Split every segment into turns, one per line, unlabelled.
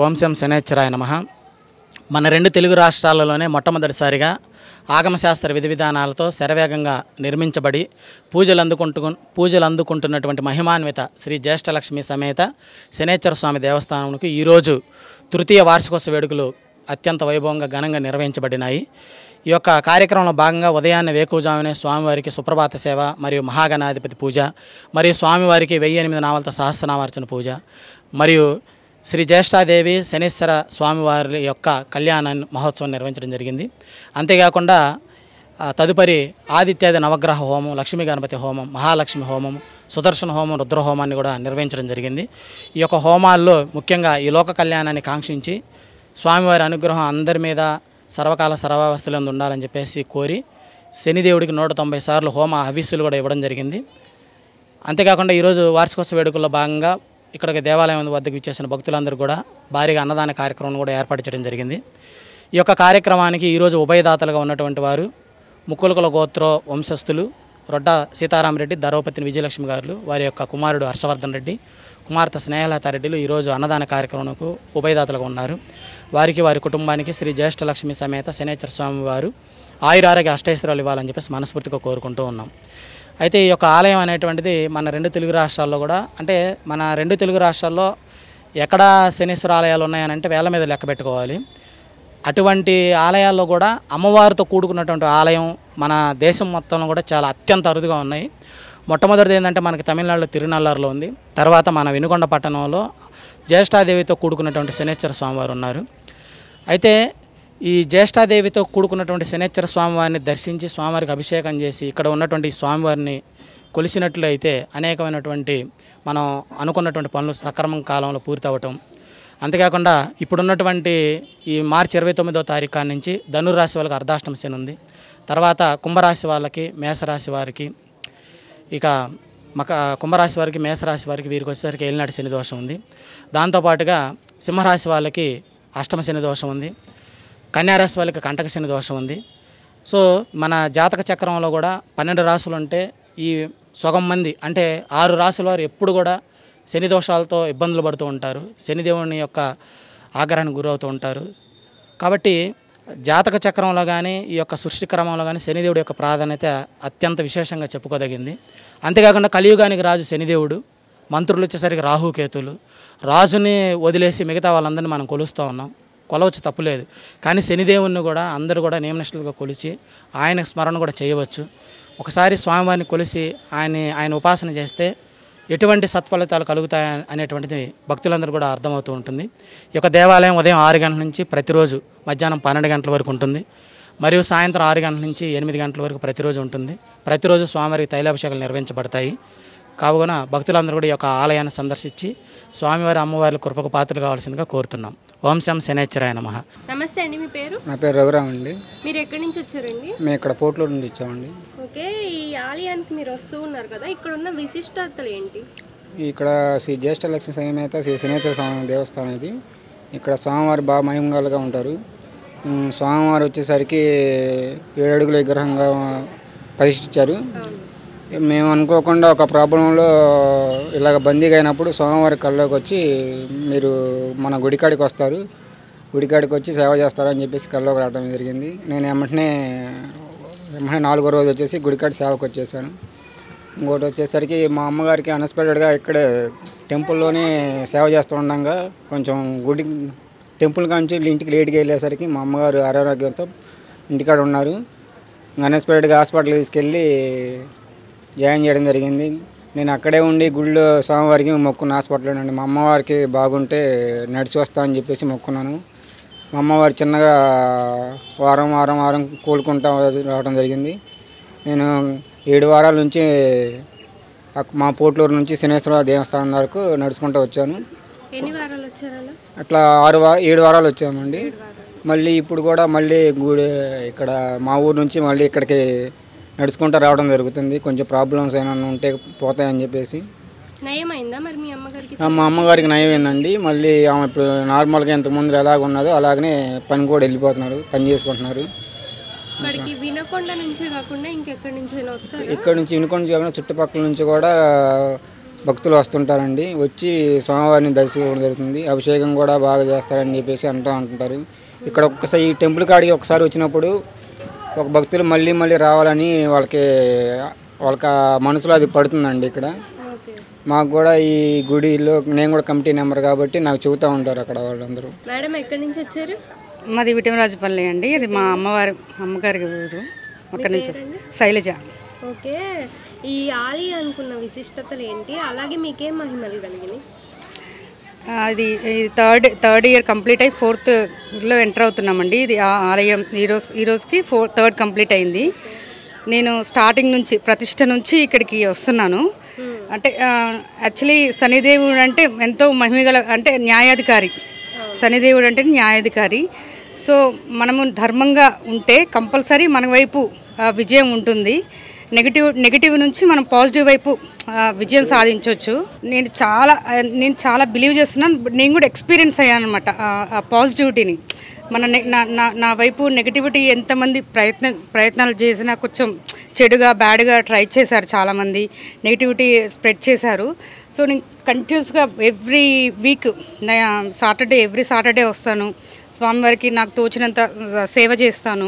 ఓం శం శనేశ్వరాయ నమః. మన రెండు తెలుగు రాష్ట్రాలలోనే మొట్టమొదటిసారిగా ఆగమశాస్త్ర విధి విధానాలతో శరవేగంగా నిర్మించబడి పూజలు అందుకుంటున్నటువంటి మహిమాన్విత శ్రీ జ్యేష్ఠలక్ష్మి సమేత శనేశ్వర స్వామి దేవస్థానంకు ఈరోజు తృతీయ వార్షికోత్సవ వేడుకలు అత్యంత వైభవంగా ఘనంగా నిర్వహించబడినాయి. ఈ యొక్క కార్యక్రమంలో భాగంగా ఉదయాన్నే వేకువజామునే స్వామివారికి సుప్రభాత సేవ మరియు మహాగణాధిపతి పూజ మరియు స్వామివారికి 1008 నామాలతో సహస్రనామార్చన పూజ మరియు శ్రీ జ్యేష్ఠాదేవి శనీశ్వర స్వామివారి యొక్క కళ్యాణ మహోత్సవం నిర్వహించడం జరిగింది. అంతేకాకుండా తదుపరి ఆదిత్యాది నవగ్రహ హోమం, లక్ష్మీ గణపతి హోమం, మహాలక్ష్మి హోమం, సుదర్శన హోమం, రుద్ర హోమాన్ని కూడా నిర్వహించడం జరిగింది. ఈ యొక్క హోమాల్లో ముఖ్యంగా ఈ లోక కళ్యాణాన్ని కాంక్షించి స్వామివారి అనుగ్రహం అందరి మీద సర్వకాల సర్వావస్థలందు ఉండాలని చెప్పేసి కోరి శనిదేవుడికి 190 సార్లు హోమ హవిస్సులు కూడా ఇవ్వడం జరిగింది. అంతేకాకుండా ఈరోజు వార్షికోత్సవ వేడుకల్లో భాగంగా ఇక్కడికి దేవాలయం వద్దకు ఇచ్చేసిన భక్తులందరూ కూడా భారీగా అన్నదాన కార్యక్రమం కూడా ఏర్పాటు చేయడం జరిగింది. ఈ యొక్క కార్యక్రమానికి ఈరోజు ఉభయదాతలుగా ఉన్నటువంటి వారు ముక్కులకుల గోత్ర వంశస్థులు రొడ్డ సీతారామరెడ్డి, ధర్వపతిని విజయలక్ష్మి గారు, వారి యొక్క కుమారుడు హర్షవర్ధన్ రెడ్డి, కుమార్తె స్నేహలతారెడ్డిలు ఈరోజు అన్నదాన కార్యక్రమంకు ఉభయదాతలుగా ఉన్నారు. వారికి వారి కుటుంబానికి శ్రీ జ్యేష్ఠలక్ష్మి సమేత శనేశ్వర స్వామి వారు ఆయురారోగ్య అష్టైశ్వర్యాలు ఇవ్వాలని చెప్పేసి మనస్ఫూర్తిగా కోరుకుంటూ ఉన్నాం. అయితే ఈ యొక్క ఆలయం అనేటువంటిది మన రెండు తెలుగు రాష్ట్రాల్లో కూడా, అంటే మన రెండు తెలుగు రాష్ట్రాల్లో ఎక్కడ శనీశ్వర ఆలయాలు ఉన్నాయనంటే వేల మీద లెక్క పెట్టుకోవాలి. అటువంటి ఆలయాల్లో కూడా అమ్మవారితో కూడుకున్నటువంటి ఆలయం మన దేశం మొత్తంలో కూడా చాలా అత్యంత అరుదుగా ఉన్నాయి. మొట్టమొదటిది ఏంటంటే మనకి తమిళనాడులో తిరునల్లారులో ఉంది. తర్వాత మన వినుకొండ పట్టణంలో జ్యేష్ఠాదేవితో కూడుకున్నటువంటి శనేశ్వర స్వామివారు ఉన్నారు. అయితే ఈ జ్యేష్ఠాదేవితో కూడుకున్నటువంటి శనేశ్వర స్వామివారిని దర్శించి స్వామివారికి అభిషేకం చేసి ఇక్కడ ఉన్నటువంటి స్వామివారిని కొలిసినట్లయితే అనేకమైనటువంటి మనం అనుకున్నటువంటి పనులు సక్రమం కాలంలో పూర్తి అవ్వటం. అంతేకాకుండా ఇప్పుడున్నటువంటి ఈ మార్చి 29వ తారీఖు నుంచి ధనురాశి వాళ్ళకి అర్ధాష్టమ శని ఉంది. తర్వాత కుంభరాశి వాళ్ళకి, మేషరాశి వారికి, ఇక కుంభరాశి వారికి, మేషరాశి వారికి వీరికి వచ్చేసరికి ఏలినాటి శని దోషం ఉంది. దాంతోపాటుగా సింహరాశి వాళ్ళకి అష్టమ శని దోషం ఉంది. కన్యారాశి వాళ్ళకి కంటక శని దోషం ఉంది. సో మన జాతక చక్రంలో కూడా 12 రాశులు ఉంటే ఈ సగం మంది అంటే 6 రాశుల వారు ఎప్పుడు కూడా శని దోషాలతో ఇబ్బందులు పడుతూ ఉంటారు. శనిదేవుని యొక్క ఆగ్రహానికి గురవుతూ ఉంటారు. కాబట్టి జాతక చక్రంలో కానీ ఈ యొక్క సృష్టి క్రమంలో కానీ శనిదేవుడి యొక్క ప్రాధాన్యత అత్యంత విశేషంగా చెప్పుకోదగింది. అంతేకాకుండా కలియుగానికి రాజు శనిదేవుడు, మంత్రులు వచ్చేసరికి రాహుకేతులు. రాజుని వదిలేసి మిగతా వాళ్ళందరినీ మనం కొలుస్తూ ఉన్నాం, కొలవచ్చు, తప్పులేదు. కానీ శనిదేవుని కూడా అందరూ కూడా నియమనిష్టలుగా కొలిచి ఆయన స్మరణ కూడా చేయవచ్చు. ఒకసారి స్వామివారిని కొలిసి ఆయన ఉపాసన చేస్తే ఎటువంటి సత్ఫలితాలు కలుగుతాయి అనేటువంటిది భక్తులందరూ కూడా అర్థమవుతూ ఉంటుంది. ఈ యొక్క దేవాలయం ఉదయం 6 గంటల నుంచి ప్రతిరోజు మధ్యాహ్నం 12 గంటల వరకు ఉంటుంది. మరియు సాయంత్రం 6 గంటల నుంచి 8 గంటల వరకు ప్రతిరోజు ఉంటుంది. ప్రతిరోజు స్వామివారికి తైలాభిషేకాలు నిర్వహించబడతాయి. కావున భక్తులందరూ కూడా ఈ యొక్క ఆలయాన్ని సందర్శించి స్వామివారి అమ్మవారి కృపకు పాత్రలు కావాల్సిందిగా కోరుతున్నాం. ఓం శం శనేశ్వరాయ నమః.
నమస్తే అండి, మీ పేరు?
నా పేరు రఘురామ్ అండి.
మీరు ఎక్కడి నుంచి వచ్చారండి?
మేము ఇక్కడ పోర్ట్లూరు నుండి వచ్చామండి.
ఓకే, ఈ ఆలయానికి మీరు వస్తూ ఉన్నారు కదా, ఇక్కడ ఉన్న విశిష్టతలు ఏంటి?
ఇక్కడ శ్రీ జ్యేష్ఠలక్ష్మి సమేత శ్రీ శనేశ్వర స్వామి దేవస్థానం ఇది. ఇక్కడ స్వామివారు బాగా మహిమగలుగా ఉంటారు. స్వామివారు వచ్చేసరికి 7 అడుగుల విగ్రహంగా ప్రతిష్ఠించారు. మేము అనుకోకుండా ఒక ప్రాబ్లంలో ఇలాగ బందీగా అయినప్పుడు స్వామివారి కళ్ళలోకి వచ్చి మీరు మన గుడికాడికి వస్తారు, గుడికాడికి వచ్చి సేవ చేస్తారని చెప్పేసి కళ్ళలోకి రావడం జరిగింది. నేను వెంటనే 4వ రోజు వచ్చేసి గుడికాడి సేవకు వచ్చేసాను. ఇంకోటి వచ్చేసరికి మా అమ్మగారికి అన్ఎక్స్పెక్టెడ్గా ఇక్కడే టెంపుల్లోనే సేవ చేస్తూ ఉండగా కొంచెం టెంపుల్ కాంచి ఇంటికి లేట్గా వెళ్ళేసరికి మా అమ్మగారు అనారోగ్యంతో ఇంటికాడ ఉన్నారు. అన్ఎక్స్పెక్టెడ్గా హాస్పిటల్కి తీసుకెళ్ళి జాయిన్ చేయడం జరిగింది. నేను అక్కడే ఉండి గుడిలో స్వామివారికి మొక్కున్న హాస్పిటల్లో నుండి మా అమ్మవారికి బాగుంటే నడిచి వస్తా అని చెప్పేసి మొక్కున్నాను. మా అమ్మవారు చిన్నగా వారం కోలుకుంటా రావడం జరిగింది. నేను 7 వారాల నుంచి మా పోర్ట్లూరు నుంచి శనేశ్వర దేవస్థానం వరకు నడుచుకుంటూ వచ్చాను.
ఎన్ని వారాలు వచ్చారు?
అట్లా 7 వారాలు వచ్చామండి. మళ్ళీ ఇప్పుడు కూడా మళ్ళీ గుడి ఇక్కడ మా ఊరు నుంచి మళ్ళీ ఇక్కడికి నడుచుకుంటూ రావడం జరుగుతుంది. కొంచెం ప్రాబ్లమ్స్ ఏమైనా ఉంటే పోతాయని చెప్పేసి.
నయమైందా మరి మీ అమ్మగారికి?
మా అమ్మగారికి నయమైందండి. మళ్ళీ ఆమె ఇప్పుడు నార్మల్గా ఇంతకుముందు ఎలాగ ఉన్నదో అలాగనే పని కూడా వెళ్ళిపోతున్నారు, పని చేసుకుంటున్నారు.
ఇక్కడికి వినుకొండ నుంచే కాకుండా ఇంకెక్కడి నుంచి వస్తారు?
ఇక్కడ నుంచి వినుకొండ కాకుండా చుట్టుపక్కల నుంచి కూడా భక్తులు వస్తుంటారండి. వచ్చి స్వామివారిని దర్శించడం జరుగుతుంది. అభిషేకం కూడా బాగా చేస్తారని చెప్పేసి అంటుంటారు. ఇక్కడ ఒక్కసారి ఈ టెంపుల్ కాడికి ఒకసారి వచ్చినప్పుడు ఒక భక్తులు మళ్ళీ మళ్ళీ రావాలని వాళ్ళకి మనసులో అది పడుతుందండి. ఇక్కడ మాకు కూడా ఈ గుడిలో నేను కూడా కమిటీ నెంబర్ కాబట్టి నాకు చెబుతూ ఉంటారు అక్కడ వాళ్ళందరూ.
మేడం ఎక్కడి నుంచి వచ్చారు?
మాది విటమరాజపల్లి అండి. అది మా అమ్మగారి ఊరు. అక్కడి నుంచి శైలజ.
ఓకే, ఈ ఆలయానికి విశిష్టతలు ఏంటి, అలాగే మీకేం మహిమలు కలిగినాయి?
అది థర్డ్ ఇయర్ కంప్లీట్ అయ్యి ఫోర్త్లో ఎంటర్ అవుతున్నామండి. ఇది ఆలయం ఈరోజుకి థర్డ్ కంప్లీట్ అయింది. నేను స్టార్టింగ్ నుంచి ప్రతిష్ట నుంచి ఇక్కడికి వస్తున్నాను. అంటే యాక్చువల్లీ శనిదేవుడు అంటే ఎంతో మహిమగల, అంటే న్యాయాధికారి. శనిదేవుడు అంటే న్యాయాధికారి. సో మనము ధర్మంగా ఉంటే కంపల్సరీ మన వైపు విజయం ఉంటుంది. నెగిటివ్ నుంచి మనం పాజిటివ్ వైపు విజయం సాధించవచ్చు. నేను చాలా బిలీవ్ చేస్తున్నాను. నేను కూడా ఎక్స్పీరియన్స్ అయ్యాను అనమాట ఆ పాజిటివిటీని. నా వైపు నెగిటివిటీ ఎంతమంది ప్రయత్నాలు చేసినా కొంచెం చెడుగా బ్యాడ్గా ట్రై చేశారు, చాలామంది నెగిటివిటీ స్ప్రెడ్ చేశారు. సో నేను కంటిన్యూస్గా ఎవ్రీ వీక్ ఎవ్రీ సాటర్డే వస్తాను. స్వామివారికి నాకు తోచినంత సేవ చేస్తాను.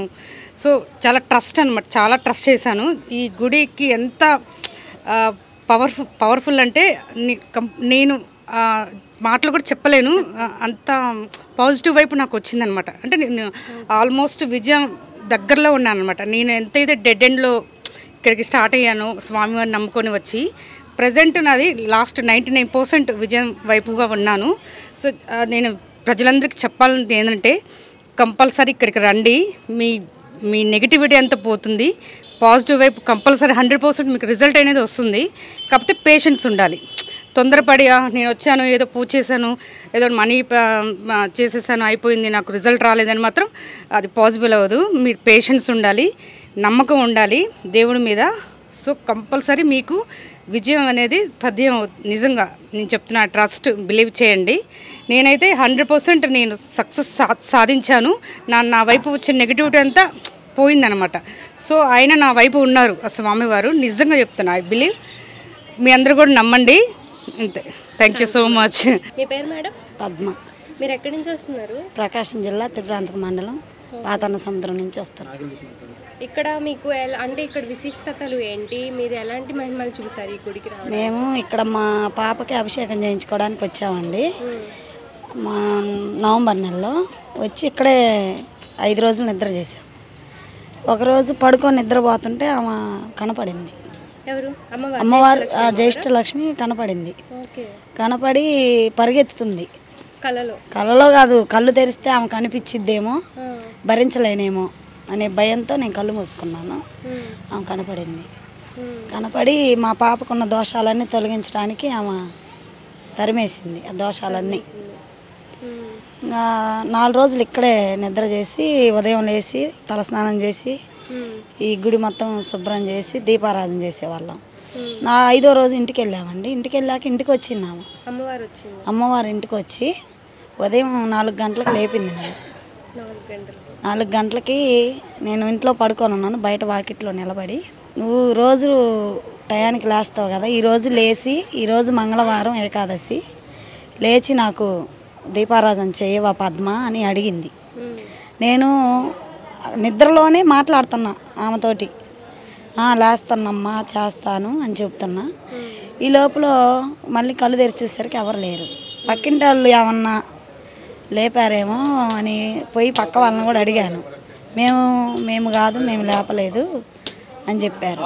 సో చాలా ట్రస్ట్ అనమాట, చాలా ట్రస్ట్ చేశాను. ఈ గుడికి ఎంత పవర్ఫుల్ అంటే నేను మాటలు కూడా చెప్పలేను. అంత పాజిటివ్ వైపు నాకు వచ్చిందనమాట. అంటే నేను ఆల్మోస్ట్ విజయం దగ్గరలో ఉన్నాను అనమాట. నేను ఎంతైతే డెడ్ ఎండ్లో ఇక్కడికి స్టార్ట్ అయ్యానో స్వామివారిని నమ్ముకొని వచ్చి ప్రజెంట్ నాది లాస్ట్ 99% విజయం వైపుగా ఉన్నాను. సో నేను ప్రజలందరికీ చెప్పాలంటే ఏంటంటే కంపల్సరీ ఇక్కడికి రండి. మీ నెగిటివిటీ అంతా పోతుంది. పాజిటివ్ వైపు కంపల్సరీ 100% మీకు రిజల్ట్ అనేది వస్తుంది. కాకపోతే పేషెన్స్ ఉండాలి. తొందరపడి నేను వచ్చాను, ఏదో పూజ చేశాను, ఏదో మనీ చేసేసాను, అయిపోయింది, నాకు రిజల్ట్ రాలేదని మాత్రం అది పాసిబుల్ అవ్వదు. మీరు పేషెన్స్ ఉండాలి, నమ్మకం ఉండాలి దేవుడి మీద. సో కంపల్సరీ మీకు విజయం అనేది తథ్యం. నిజంగా నేను చెప్తున్నా, ట్రస్ట్, బిలీవ్ చేయండి. నేనైతే 100% నేను సక్సెస్ సాధించాను. నా వైపు వచ్చే నెగిటివిటీ అంతా పోయిందనమాట. సో ఆయన నా వైపు ఉన్నారు, ఆ స్వామివారు. నిజంగా చెప్తున్నా, ఐ బిలీవ్. మీ అందరూ కూడా నమ్మండి. అంతే. Thank you so much.
మీ పేరు మేడం?
పద్మ.
మీరు ఎక్కడి నుంచి వస్తున్నారు?
ప్రకాశం జిల్లా త్రిప్రాంతక మండలం పాతన్న సముద్రం నుంచి వస్తాను.
ఇక్కడ మీకు అంటే ఇక్కడ విశిష్టతలు ఏంటి, మీరు ఎలాంటి మహిమలు చూసారు ఈ గుడికి రావడం?
మేము ఇక్కడ మా పాపకి అభిషేకం చేయించుకోవడానికి వచ్చామండి. మా నవంబర్ నెలలో వచ్చి ఇక్కడే 5 రోజులు నిద్ర చేసాము. ఒకరోజు పడుకొని నిద్రపోతుంటే ఆమె కనపడింది.
ఎవరు?
అమ్మవారు జ్యేష్ఠ లక్ష్మి కనపడింది. కనపడి పరిగెత్తుతుంది. కళ్ళలో కాదు, కళ్ళు తెరిస్తే ఆమె కనిపించిద్దేమో, భరించలేనేమో అనే భయంతో నేను కళ్ళు మూసుకున్నాను. ఆమె కనపడింది. కనపడి మా పాపకున్న దోషాలన్నీ తొలగించడానికి ఆమె తరిమేసింది ఆ దోషాలన్నీ. 4 రోజులు ఇక్కడే నిద్ర చేసి ఉదయం లేచి తలస్నానం చేసి ఈ గుడి మొత్తం శుభ్రం చేసి దీపారాధన చేసేవాళ్ళం. 5వ రోజు ఇంటికి వెళ్ళామండి. ఇంటికి వెళ్ళాక ఇంటికి వచ్చింది ఆమె. అమ్మవారు ఇంటికి వచ్చి ఉదయం 4 గంటలకు లేపింది. నేను 4 గంటలకి నేను ఇంట్లో పడుకొని ఉన్నాను, బయట వాకిట్లో నిలబడి, నువ్వు రోజు టయానికి లేస్తావు కదా, ఈరోజు లేచి, ఈరోజు మంగళవారం ఏకాదశి, లేచి నాకు దీపారాధన చేయవా పద్మ అని అడిగింది. నేను నిద్రలోనే మాట్లాడుతున్నా ఆమెతోటి, లేస్తానమ్మా చేస్తాను అని చెప్తున్నా. ఈ లోపల మళ్ళీ కళ్ళు తెరిచేసరికి ఎవరు లేరు. పక్కింటి వాళ్ళు ఏమన్నా లేపారేమో అని పోయి పక్క వాళ్ళని కూడా అడిగాను. మేము కాదు, మేము లేపలేదు అని చెప్పారు.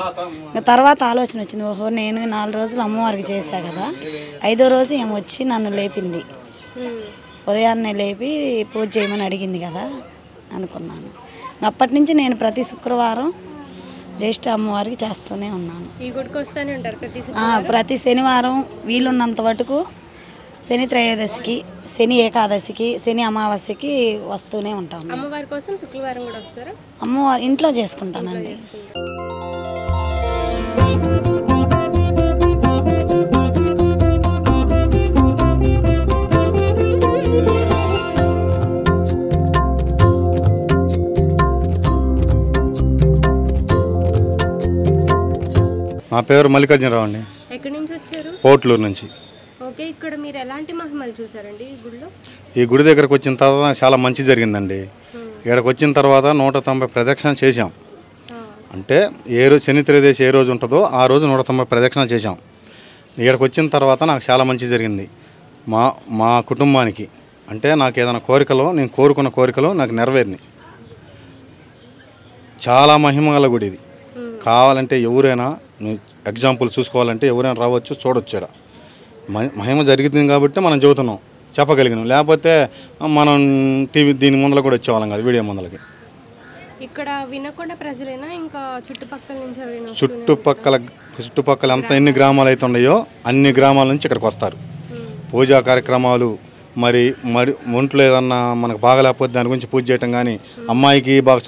తర్వాత ఆలోచన వచ్చింది, ఓహో నేను 4 రోజులు అమ్మవారికి చేశా కదా, 5వ రోజు ఏమో వచ్చి నన్ను లేపింది, ఉదయాన్నే లేపి పూజ చేయమని అడిగింది కదా అనుకున్నాను. అప్పటి నుంచి నేను ప్రతి శుక్రవారం జ్యేష్ఠ అమ్మవారికి చేస్తూనే ఉన్నాను. ప్రతి శనివారం వీలున్నంత మటుకు, శని త్రయోదశికి, శని ఏకాదశికి, శని అమావాస్యకి వస్తూనే ఉంటాము.
అమ్మవారి కోసం శుక్రవారం కూడా వస్తారా?
అమ్మవారి ఇంట్లో చేసుకుంటానండి.
నా పేరు మల్లికార్జునరావు అండి.
ఎక్కడి నుంచి వచ్చారు? మీరు?
పోట్లూరు నుంచి.
ఓకే, ఇక్కడ మీరు ఎలాంటి మహిమలు చూసారండి ఈ గుడిలో?
ఈ గుడి దగ్గరకు వచ్చిన తర్వాత చాలా మంచి జరిగిందండి. ఇక్కడికి వచ్చిన తర్వాత 190 ప్రదక్షిణ చేశాం. అంటే శని త్రయోదశి ఏ రోజు ఉంటుందో ఆ రోజు 190 ప్రదక్షిణ చేశాం. ఇక్కడికి వచ్చిన తర్వాత నాకు చాలా మంచి జరిగింది. మా కుటుంబానికి అంటే నాకు ఏదైనా కోరికలో నేను కోరుకున్న కోరికలు నాకు నెరవేరినాయి. చాలా మహిమగల గుడి ఇది. కావాలంటే ఎవరైనా ఎగ్జాంపుల్ చూసుకోవాలంటే ఎవరైనా రావచ్చు, చూడొచ్చు. ఇక్కడ మహిమ జరిగింది కాబట్టి మనం చెబుతున్నాం, చెప్పగలిగినాం. లేకపోతే మనం టీవీ దీని ముందర కూడా వచ్చేవాళ్ళం కాదు, వీడియో ముందలకి.
ఇక్కడ వినకొండ ప్రజలైనా ఇంకా చుట్టుపక్కల నుంచి ఎవరైనా?
చుట్టుపక్కల ఎన్ని గ్రామాలు అయితే ఉన్నాయో అన్ని గ్రామాల నుంచి ఇక్కడికి వస్తారు. పూజా కార్యక్రమాలు మరి ఒంట్లో ఏదన్నా మనకు బాగలేకపోతే దాని గురించి పూజ చేయటం కానీ, అమ్మాయికి బాగా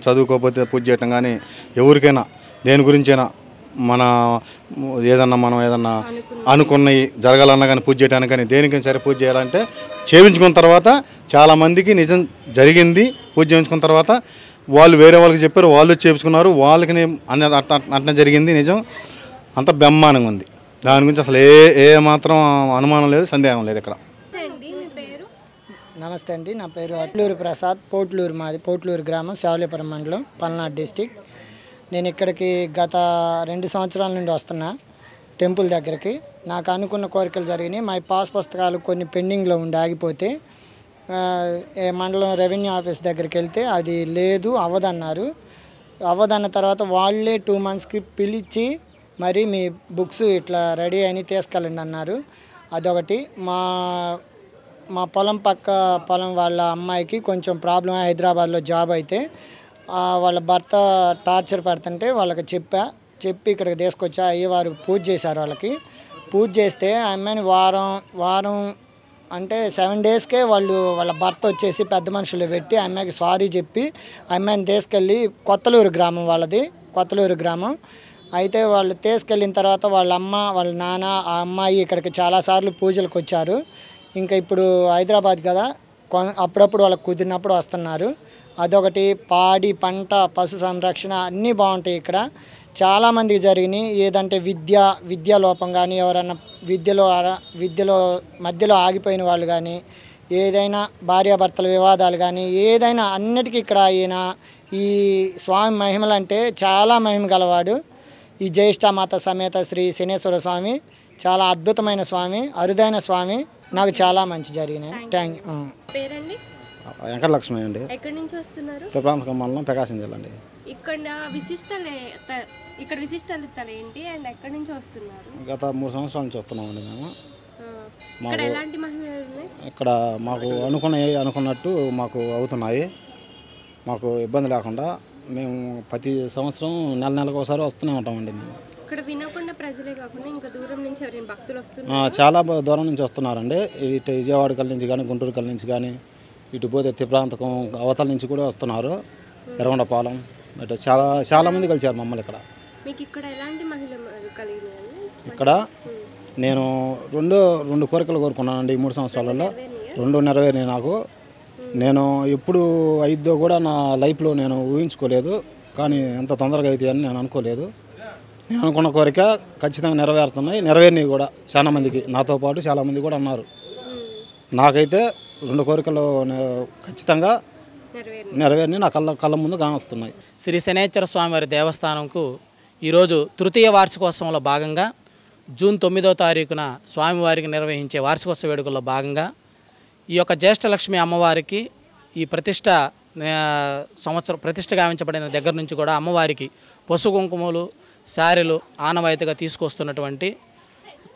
చదువుకోకపోతే పూజ చేయటం కానీ, ఎవరికైనా దేని గురించైనా మనం ఏదన్నా అనుకున్నవి జరగాలన్నా కానీ పూజ చేయడానికి కానీ దేనికైనా సరే పూజ చేయాలంటే చేయించుకున్న తర్వాత చాలామందికి నిజం జరిగింది. పూజ చేయించుకున్న తర్వాత వాళ్ళు వేరే వాళ్ళకి చెప్పారు, వాళ్ళు చేయించుకున్నారు, వాళ్ళకి అట్లా జరిగింది. నిజం అంత బ్రహ్మాండంగా ఉంది. దాని గురించి అసలు ఏ మాత్రం అనుమానం లేదు, సందేహం లేదు. ఇక్కడ
నమస్తే అండి, నా పేరు అట్లూరు ప్రసాద్. పోట్లూరు మాది, పోట్లూరు గ్రామం, శావలిపురం మండలం, పల్నాడు డిస్టిక్. నేను ఇక్కడికి గత 2 సంవత్సరాల నుండి వస్తున్నా టెంపుల్ దగ్గరికి. నాకు అనుకున్న కోరికలు జరిగినాయి. మా పాస్ పుస్తకాలు కొన్ని పెండింగ్లో ఉండి ఆగిపోతే మండలం రెవెన్యూ ఆఫీస్ దగ్గరికి వెళ్తే అది లేదు, అవ్వదన్నారు. అవ్వదన్న తర్వాత వాళ్ళే 2 మంత్స్కి పిలిచి మరి మీ బుక్స్ ఇట్లా రెడీ అని తీసుకెళ్ళండి అన్నారు. అదొకటి. మా పొలం వాళ్ళ అమ్మాయికి కొంచెం ప్రాబ్లం, హైదరాబాద్లో జాబ్ అయితే వాళ్ళ భర్త టార్చర్ పెడుతుంటే వాళ్ళకి చెప్పి ఇక్కడికి తీసుకొచ్చా. అయ్యేవారు పూజ చేశారు. వాళ్ళకి పూజ చేస్తే ఆ అమ్మాయిని వారం అంటే 7 డేస్కే వాళ్ళ భర్త వచ్చేసి పెద్ద మనుషులు పెట్టి ఆ అమ్మాయికి సారీ చెప్పి ఆ అమ్మాయిని తీసుకెళ్ళి కొత్తలూరు గ్రామం, వాళ్ళది కొత్తలూరు గ్రామం. అయితే వాళ్ళు తీసుకెళ్ళిన తర్వాత వాళ్ళ అమ్మ వాళ్ళ నాన్న ఆ అమ్మాయి ఇక్కడికి చాలాసార్లు పూజలకు వచ్చారు. ఇంకా ఇప్పుడు హైదరాబాద్ కదా, అప్పుడప్పుడు వాళ్ళకి కుదిరినప్పుడు వస్తున్నారు. అదొకటి. పాడి పంట, పశు సంరక్షణ అన్నీ బాగుంటాయి ఇక్కడ. చాలామందికి జరిగినాయి. ఏదంటే విద్యా లోపం కానీ, ఎవరైనా విద్యలో మధ్యలో ఆగిపోయిన వాళ్ళు కానీ, ఏదైనా భార్యాభర్తల వివాదాలు కానీ, ఏదైనా అన్నిటికీ ఇక్కడ ఈ స్వామి మహిమలు అంటే చాలా మహిమ గలవాడు. ఈ జ్యేష్ఠమాత సమేత శ్రీ శనేశ్వర స్వామి చాలా అద్భుతమైన స్వామి, అరుదైన స్వామి. నాకు చాలా మంచి జరిగినాయి. Thank you.
పేరండి?
వెంకటలక్ష్మి అండి.
ఎక్కడి నుంచి వస్తున్నారు?
తిరుపతి మండలం, ప్రకాశం జిల్లా అండి.
ఇక్కడ విశిష్టతలు ఏంటి అండ్ ఎక్కడి నుంచి వస్తున్నారు?
గత 3 సంవత్సరాల నుంచి వస్తున్నామండి మేము.
ఎలాంటి మహిళలు
ఇక్కడ మాకు అనుకున్నట్టు మాకు అవుతున్నాయి. మాకు ఇబ్బంది లేకుండా మేము ప్రతి సంవత్సరం నెలకు ఒకసారి వస్తూనే ఉంటామండి. మేము
ఇక్కడ వినకొండ ప్రజలే కాకుండా ఇంకా దూరం నుంచి ఎవరైనా భక్తులు వస్తున్నారు?
చాలా దూరం నుంచి వస్తున్నారండి. ఇటు విజయవాడ కల్ నుంచి కానీ, గుంటూరు కల్ నుంచి కానీ, ఇటు పోతే తిప్రాంతకం అవతల నుంచి కూడా వస్తున్నారు. ఎర్రగొండపాలెం ఇటు చాలా మంది కలిసారు మమ్మల్ని ఇక్కడ.
మీకు ఇక్కడ ఎలాంటి మహిళలు కలిగినాయి?
ఇక్కడ నేను రెండు కోరికలు కోరుకున్నానండి. 3 సంవత్సరాలలో 2 నెరవేరినాయి నాకు. నేను ఎప్పుడు అయిద్దో కూడా నా లైఫ్లో నేను ఊహించుకోలేదు. కానీ ఎంత తొందరగా అవుతాయి అని నేను అనుకోలేదు. నేను అనుకున్న కోరిక ఖచ్చితంగా నెరవేరినాయి కూడా. చాలా మందికి, నాతో పాటు చాలామంది కూడా అన్నారు. నాకైతే 2 కోరికలు ఖచ్చితంగా నెరవేరినాయి. నా కళ్ళ ముందు కానొస్తున్నాయి.
శ్రీ శనేశ్వర స్వామివారి దేవస్థానంకు ఈరోజు తృతీయ వార్షికోత్సవంలో భాగంగా జూన్ 9వ తారీఖున స్వామివారికి నిర్వహించే వార్షికోత్సవ వేడుకల్లో భాగంగా ఈ యొక్క జ్యేష్ఠలక్ష్మి అమ్మవారికి ఈ ప్రతిష్ట గావించబడిన దగ్గర నుంచి కూడా అమ్మవారికి పసుపు కుంకుమలు, శారీలు ఆనవాయితీగా తీసుకొస్తున్నటువంటి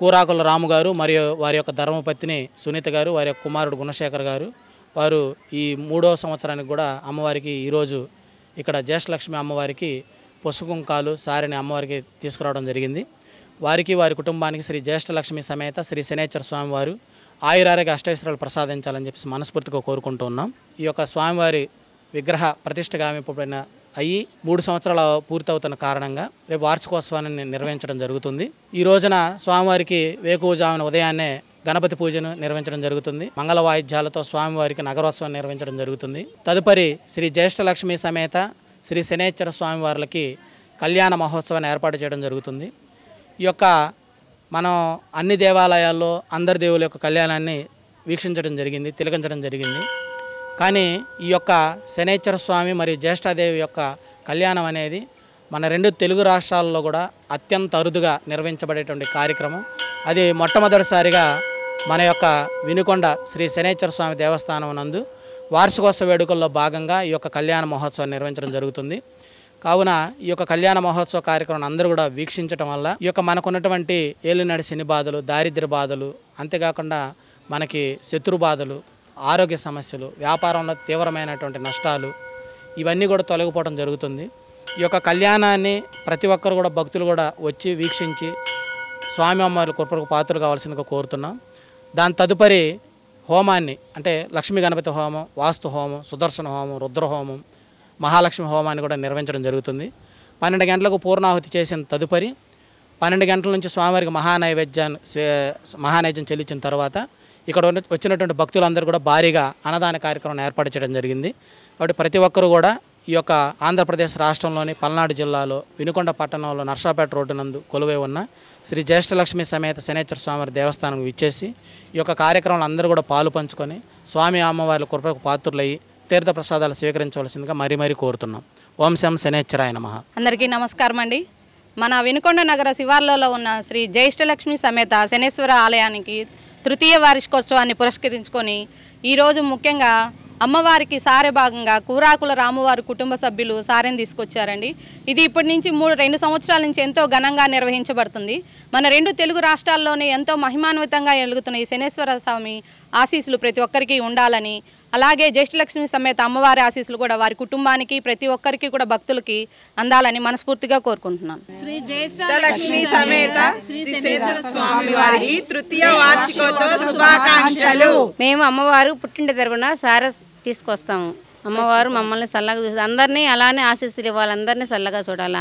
కూరాకుల రాము గారు మరియు వారి యొక్క ధర్మపత్ని సునీత గారు, వారి యొక్క కుమారుడు గుణశేఖర్ గారు, వారు ఈ 3వ సంవత్సరానికి కూడా అమ్మవారికి ఈరోజు ఇక్కడ జ్యేష్ఠలక్ష్మి అమ్మవారికి పసుపు కుంకాలు, శారీని అమ్మవారికి తీసుకురావడం జరిగింది. వారికి వారి కుటుంబానికి శ్రీ జ్యేష్ఠలక్ష్మి సమేత శ్రీ శనేశ్వర స్వామివారు ఆయురారోగ్య అష్టైశ్వర్యాలు ప్రసాదించాలని చెప్పి మనస్ఫూర్తిగా కోరుకుంటూ ఉన్నాం. ఈ యొక్క స్వామివారి విగ్రహ ప్రతిష్ట గావింపబడిన 3 సంవత్సరాలు పూర్తవుతున్న కారణంగా రేపు వార్షికోత్సవాన్ని నిర్వహించడం జరుగుతుంది. ఈ రోజున స్వామివారికి వేకువజామున ఉదయాన్నే గణపతి పూజను నిర్వహించడం జరుగుతుంది. మంగళ వాయిద్యాలతో స్వామివారికి నగరోత్సవం నిర్వహించడం జరుగుతుంది. తదుపరి శ్రీ జ్యేష్ఠలక్ష్మి సమేత శ్రీ శనేశ్వర స్వామివార్లకి కళ్యాణ మహోత్సవాన్ని ఏర్పాటు చేయడం జరుగుతుంది. ఈ యొక్క మనం అన్ని దేవాలయాల్లో అందరి దేవుల యొక్క కళ్యాణాన్ని వీక్షించడం జరిగింది, తిలకించడం జరిగింది. కానీ ఈ యొక్క శనైశ్వర స్వామి మరియు జ్యేష్ఠాదేవి యొక్క కళ్యాణం అనేది మన 2 తెలుగు రాష్ట్రాల్లో కూడా అత్యంత అరుదుగా నిర్వహించబడేటువంటి కార్యక్రమం. అది మొట్టమొదటిసారిగా మన యొక్క వినుకొండ శ్రీ శనైశ్వర స్వామి దేవస్థానం నందు వార్షికోత్సవ వేడుకల్లో భాగంగా ఈ యొక్క కళ్యాణ మహోత్సవం నిర్వహించడం జరుగుతుంది. కావున ఈ యొక్క కళ్యాణ మహోత్సవ కార్యక్రమం అందరూ కూడా వీక్షించడం వల్ల ఈ యొక్క మనకున్నటువంటి ఏలినాడి శని బాధలు, దారిద్ర్య బాధలు, అంతేకాకుండా మనకి శత్రు బాధలు, ఆరోగ్య సమస్యలు, వ్యాపారంలో తీవ్రమైనటువంటి నష్టాలు ఇవన్నీ కూడా తొలగిపోవడం జరుగుతుంది. ఈ యొక్క కళ్యాణాన్ని ప్రతి ఒక్కరు కూడా భక్తులు కూడా వచ్చి వీక్షించి స్వామి అమ్మవారి కృపకు పాత్రలు కావాల్సిందిగా కోరుతున్నాం. దాని తదుపరి హోమాన్ని అంటే లక్ష్మీ గణపతి హోమం, వాస్తు హోమం, సుదర్శన హోమం, రుద్రహోమం, మహాలక్ష్మి హోమాన్ని కూడా నిర్వహించడం జరుగుతుంది. 12 గంటలకు పూర్ణాహుతి చేసిన తదుపరి 12 గంటల నుంచి స్వామివారికి మహానైవేద్యం చెల్లించిన తర్వాత ఇక్కడ వచ్చినటువంటి భక్తులందరూ కూడా భారీగా అన్నదాన కార్యక్రమం ఏర్పాటు చేయడం జరిగింది. కాబట్టి ప్రతి ఒక్కరూ కూడా ఈ యొక్క ఆంధ్రప్రదేశ్ రాష్ట్రంలోని పల్నాడు జిల్లాలో వినుకొండ పట్టణంలో నర్సాపేట రోడ్డు నందు కొలువై ఉన్న శ్రీ జ్యేష్ఠలక్ష్మి సమేత శనైశ్వర స్వామివారి దేవస్థానం విచ్చేసి ఈ యొక్క కార్యక్రమంలో అందరూ కూడా పాలు పంచుకొని స్వామి అమ్మవారి కృపకు పాత్రులయ్యి తీర్థ ప్రసాదాలు స్వీకరించవలసిందిగా మరీ కోరుతున్నాం. ఓం శం శనైశ్వరాయ నమః.
అందరికీ నమస్కారం అండి. మన వినుకొండ నగర శివార్లలో ఉన్న శ్రీ జ్యేష్ఠలక్ష్మి సమేత శనేశ్వర ఆలయానికి తృతీయ వార్షికోత్సవాన్ని పురస్కరించుకొని ఈరోజు ముఖ్యంగా అమ్మవారికి సారె భాగంగా కూరాకుల రామువారి కుటుంబ సభ్యులు సారెని తీసుకొచ్చారండి. ఇది ఇప్పటి నుంచి 2 సంవత్సరాల నుంచి ఎంతో ఘనంగా నిర్వహించబడుతుంది. మన 2 తెలుగు రాష్ట్రాల్లోనే ఎంతో మహిమాన్వితంగా ఎలుగుతున్న ఈ శనేశ్వర స్వామి ఆశీస్సులు ప్రతి ఒక్కరికి ఉండాలని, అలాగే జ్యేష్ఠలక్ష్మి సమేత అమ్మవారి ఆశీస్సులు కూడా వారి కుటుంబానికి ప్రతి ఒక్కరికి కూడా భక్తులకి అందాలని మనస్ఫూర్తిగా కోరుకుంటున్నాను.
శ్రీ జ్యేష్ఠలక్ష్మి సమేత శ్రీ శనేశ్వర స్వామి వారి తృతీయ వార్షికోత్సవ శుభాకాంక్షలు.
మేము అమ్మవారు పుట్టింటి తరపున సారె తీసుకొస్తాము. అమ్మవారు మమ్మల్ని చల్లగా చూసి అందరినీ అలానే ఆశీస్సులు ఇవ్వాలి, అందరినీ చల్లగా చూడాలి.